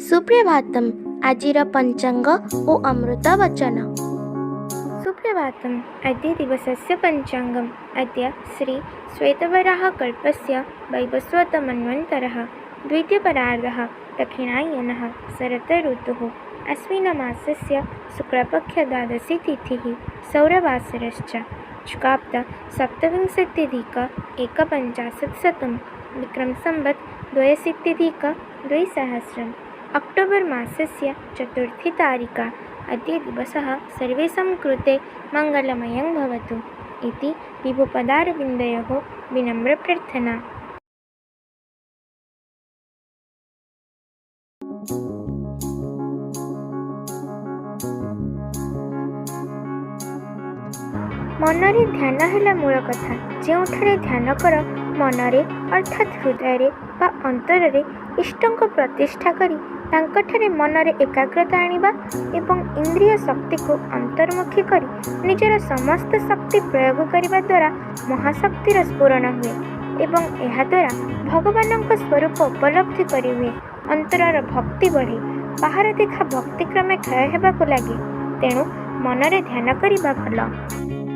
सुप्रभातम आजिर पंचांग ओ अमृत वचन। सुप्रभातम्। अद्य दिवसस्य पञ्चाङ्गम्। अद्य श्री श्वेतवराहकल्पस्य वैवस्वतमन्वन्तरः द्वितीयपरार्धः दक्षिणायनः शरत् ऋतुः अश्विनमासस्य शुक्लपक्षद्वादशी तिथिः सौरवासरश्च शुकाब्द सप्तविंशत्यधिक एकपञ्चाशत्शतं विक्रमसंवत् द्व्यशीत्यधिक 2000 अक्टोबर् मासस्य चतुर्थी तारिका। अद्य दिवसः सर्वेषां कृते मङ्गलमयं भवतु इति विभुपदारविन्दयोः विनम्रप्रार्थना। मनरे ध्यान है मूल कथा। जोठारे ध्यान कर मनरे अर्थात हृदय बा अंतरे इष्टों प्रतिष्ठा करी तांकठारे मनरे एकाग्रता आनिबा एवं इंद्रिय शक्ति को अंतर्मुखी करी निजर समस्त शक्ति प्रयोग करने द्वारा महाशक्तिर स्फुरण हुए एवं यह द्वारा भगवान स्वरूप उपलब्धि करी हुए। अंतरर भक्ति बढ़े, बाहर देखा भक्ति क्रमे क्षय होगा लगे। तेणु मनरे ध्यान करने भल।